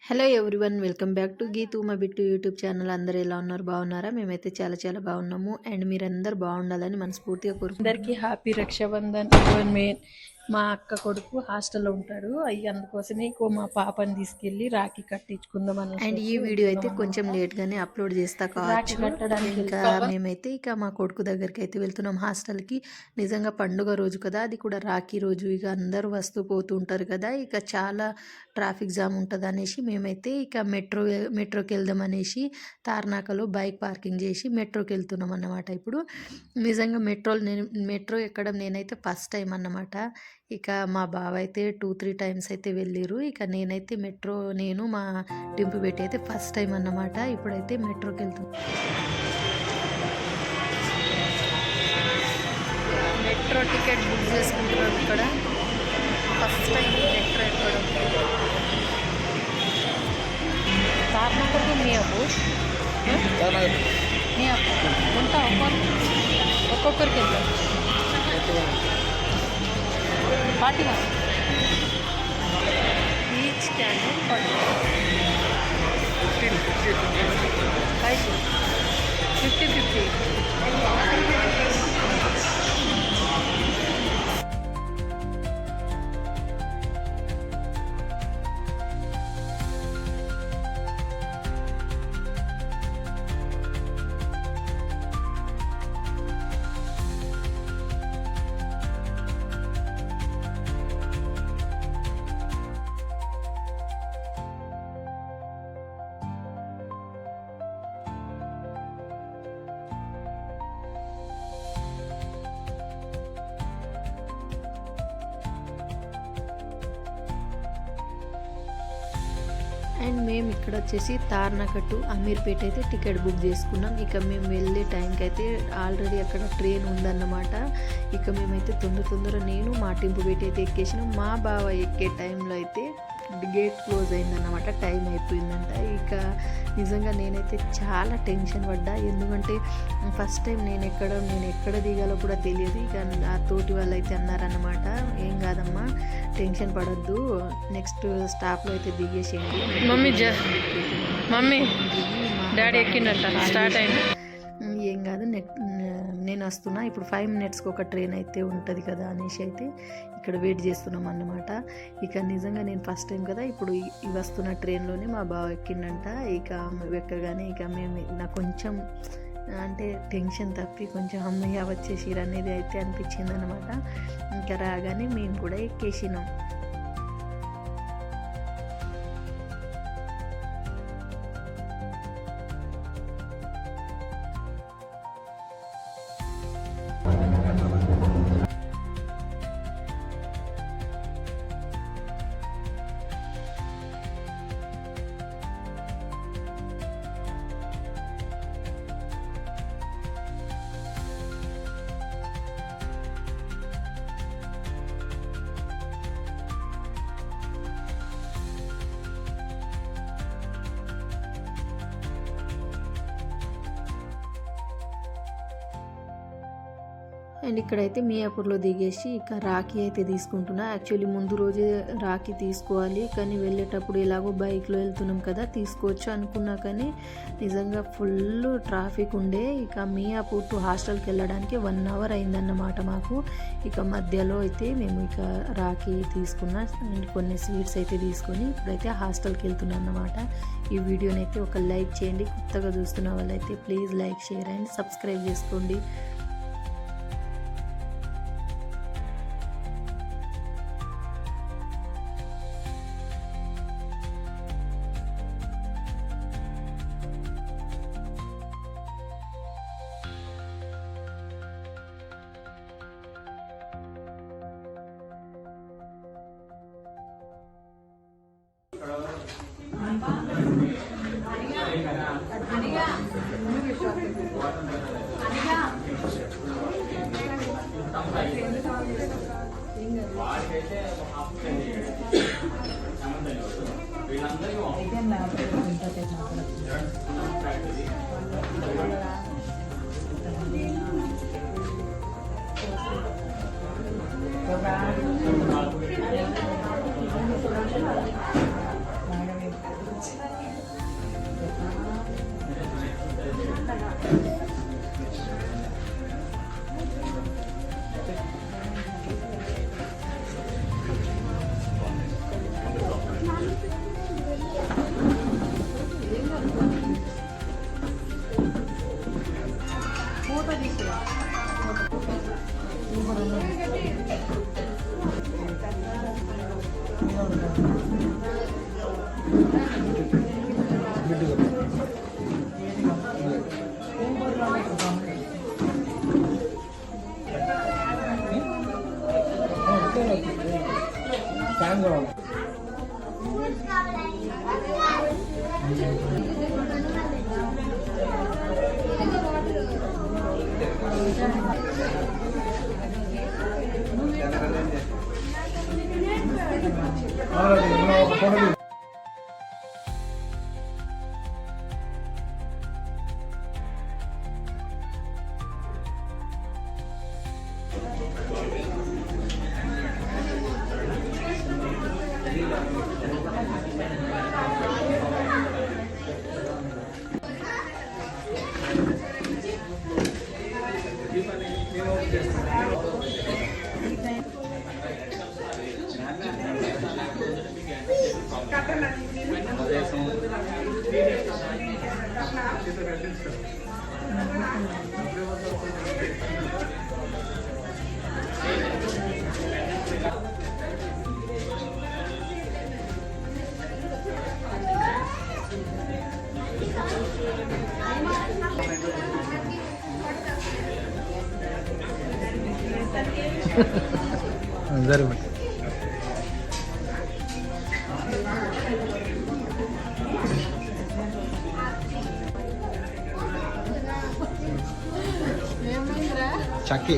Hello everyone, welcome back to Geethu మా bit YouTube channel. అందరూ ఎలా ఉన్నారు? బాగున్నారా? మేమైతే చాలా చాలా బాగున్నాము. అండ్ మీరందరూ బాగుండాలని మనస్ఫూర్తిగా అందరికీ హ్యాపీ రక్షాబంధన్. మా అక్క కొడుకు హాస్టల్లో ఉంటాడు, అందుకోసమే మా పాపని తీసుకెళ్ళి రాఖీ కట్టించుకుందామని. అండ్ ఈ వీడియో అయితే కొంచెం లేట్గానే అప్లోడ్ చేస్తా కావచ్చు. ఇంకా మేమైతే మా కొడుకు దగ్గరికి అయితే వెళ్తున్నాం, హాస్టల్కి. నిజంగా పండుగ రోజు కదా, అది కూడా రాఖీ రోజు. ఇక అందరూ వస్తూ పోతూ ఉంటారు కదా, ఇక చాలా ట్రాఫిక్ జామ్ ఉంటుంది అనేసి మేమైతే మెట్రోకి వెళ్దాం అనేసి తార్నాకలో బైక్ పార్కింగ్ చేసి మెట్రోకి వెళ్తున్నాం అన్నమాట. ఇప్పుడు నిజంగా మెట్రో ఎక్కడం నేనైతే ఫస్ట్ టైం అన్నమాట. ఇక మా బావ అయితే 2-3 టైమ్స్ అయితే వెళ్ళిరు. ఇక నేనైతే నేను మా డింపు పెట్టి అయితే ఫస్ట్ టైం అన్నమాట. ఇప్పుడైతే మెట్రోకి వెళ్తున్నాం. మెట్రో టికెట్ బుక్ చేసుకుంటున్నాం. ఇక్కడ ఫస్ట్ టైం మెట్రో ఎక్కడం. తార్నాకకు ఉంటా ఒక్కొక్కరికి వెళ్తాం. 41 ఈచ్ క్యాండిల్ 50. అండ్ మేము ఇక్కడ వచ్చేసి తార్నాక టు అమీర్పేట అయితే టికెట్ బుక్ చేసుకున్నాం. ఇక మేము వెళ్ళే టైంకి అయితే ఆల్రెడీ అక్కడ ట్రైన్ ఉందన్నమాట. ఇక మేమైతే తొందర నేను మా టింపు పెట్టి అయితే ఎక్కేసినాం. మా బావ ఎక్కే టైంలో అయితే గేట్ క్లోజ్ అయిందన్నమాట, టైం అయిపోయిందంట. ఇక నిజంగా నేనైతే చాలా టెన్షన్ పడ్డా, ఎందుకంటే ఫస్ట్ టైం నేను ఎక్కడ దిగాలో కూడా తెలియదు. ఇక ఆ తోటి వాళ్ళు అయితే అన్నారన్నమాట, ఏం కాదమ్మా, టెన్షన్ పడద్దు, నెక్స్ట్ స్టాప్లో అయితే దిగేసేయండి. మమ్మీ డాడీ ఎక్కిందంట, స్టార్ట్ అయింది, ఏం కాదు, నేను వస్తున్నా, ఇప్పుడు 5 మినిట్స్కి ఒక ట్రైన్ అయితే ఉంటుంది కదా అనేసి అయితే ఇక్కడ వెయిట్ చేస్తున్నాం అన్నమాట. ఇక నిజంగా నేను ఫస్ట్ టైం కదా, ఇప్పుడు ఈ వస్తున్న ట్రైన్లోనే మా బావ ఎక్కిండంట. ఇక ఎక్కగానే ఇక నాకు కొంచెం అంటే టెన్షన్ తప్పి కొంచెం అమ్మయ్య వచ్చేసిరు అనేది అయితే అనిపించింది అనమాట. ఇంకా రాగానే మేము కూడా ఎక్కేసినాం. అండ్ ఇక్కడైతే మియాపూర్లో దిగేసి ఇక రాఖీ అయితే తీసుకుంటున్నా. యాక్చువల్లీ ముందు రోజే రాఖీ తీసుకోవాలి, కానీ వెళ్ళేటప్పుడు ఎలాగో బైక్లో వెళ్తున్నాం కదా, తీసుకోవచ్చు అనుకున్నా, కానీ నిజంగా ఫుల్ ట్రాఫిక్ ఉండే. ఇక మియాపూర్ టు హాస్టల్కి వెళ్ళడానికి 1 అవర్ అయిందన్నమాట మాకు. ఇక మధ్యలో అయితే మేము ఇక రాఖీ తీసుకున్నా అండ్ కొన్ని స్వీట్స్ అయితే తీసుకొని ఇప్పుడైతే హాస్టల్కి వెళ్తున్నాం అన్నమాట. ఈ వీడియోని అయితే ఒక లైక్ చేయండి, కొత్తగా చూస్తున్న వాళ్ళైతే please like, share and subscribe చేసుకోండి. జరుగుతుంది. చక్కి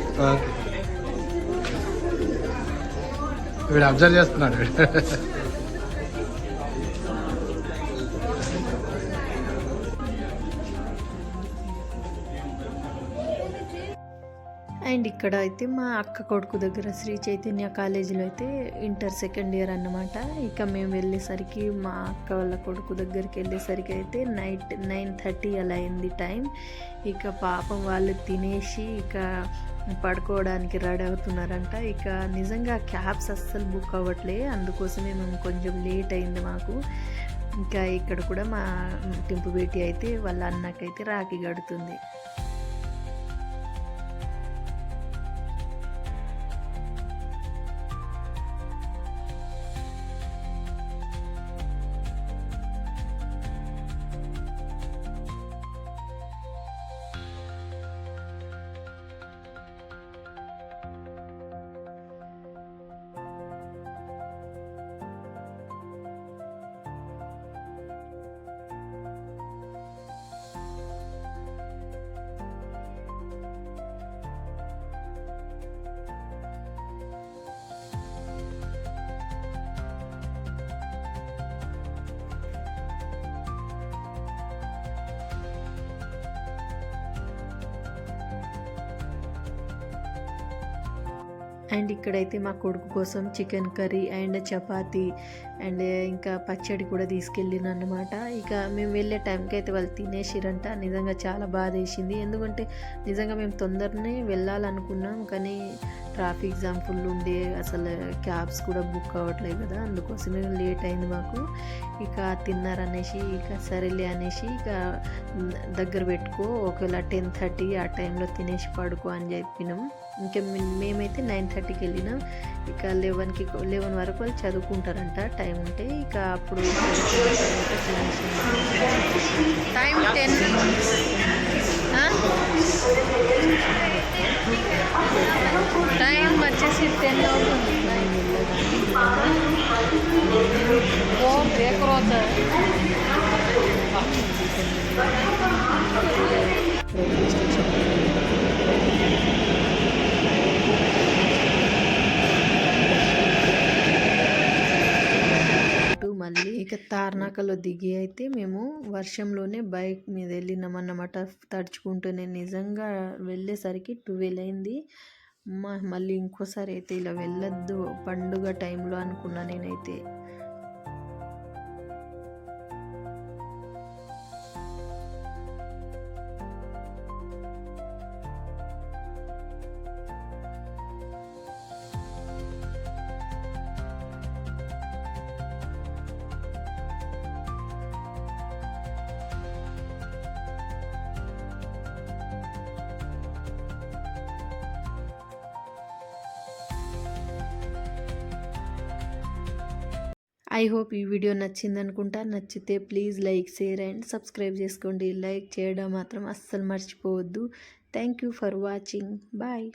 వీడు అబ్జర్వ్ చేస్తున్నాడు. అండ్ ఇక్కడ అయితే మా అక్క కొడుకు దగ్గర శ్రీ చైతన్య కాలేజీలో అయితే ఇంటర్ సెకండ్ ఇయర్ అన్నమాట. ఇక మేము వెళ్ళేసరికి మా అక్క వాళ్ళ కొడుకు దగ్గరికి వెళ్ళేసరికి అయితే నైట్ 9:30 అలా అయింది టైం. ఇక పాపం వాళ్ళు తినేసి ఇక పడుకోవడానికి రెడీ అవుతున్నారంట. ఇక నిజంగా క్యాబ్స్ అస్సలు బుక్ అవ్వట్లే, అందుకోసమే మేము కొంచెం లేట్ అయింది మాకు. ఇంకా ఇక్కడ కూడా మా టింపు బేటి అయితే వాళ్ళ అన్నకైతే రాఖీ కడుతుంది. అండ్ ఇక్కడైతే మా కొడుకు కోసం chicken curry and chapati and ఇంకా పచ్చడి కూడా తీసుకెళ్ళిన అన్నమాట. ఇక మేము వెళ్ళే టైంకి అయితే వాళ్ళు తినేసిరంట. నిజంగా చాలా బాధ వేసింది, ఎందుకంటే నిజంగా మేము తొందరనే వెళ్ళాలనుకున్నాం, కానీ ట్రాఫిక్ జామ్ ఫుల్ ఉండే అసలు క్యాబ్స్ కూడా బుక్ అవ్వట్లేదు కదా, అందుకోసమే లేట్ అయింది మాకు. ఇక తిన్నారనేసి ఇక సరేలే అనేసి ఇక దగ్గర పెట్టుకో, ఒకవేళ 10:30 ఆ టైంలో తినేసి పడుకో అని చెప్పినాం. ఇంకా మేమైతే 9:30కి వెళ్ళినాం. ఇక 11 వరకు వాళ్ళు చదువుకుంటారంట టైం ఉంటే. ఇక అప్పుడు టైం 10 టైం వచ్చేసి 10 అవుతుంది. మళ్ళీ ఇక తార్నాకలో దిగి అయితే మేము వర్షంలోనే బైక్ మీద వెళ్ళినామన్నమాట, తడుచుకుంటూనే. నిజంగా వెళ్ళేసరికి 12 అయింది. మళ్ళీ ఇంకోసారి అయితే ఇలా వెళ్ళొద్దు పండుగ టైంలో అనుకున్నా నేనైతే. ఐ హోప్ ఈ వీడియో నచ్చింది అనుకుంటా. నచ్చితే please like, share and subscribe చేసుకోండి. లైక్ చేయడం మాత్రం అస్సలు మర్చిపోవద్దు. Thank you for watching. Bye.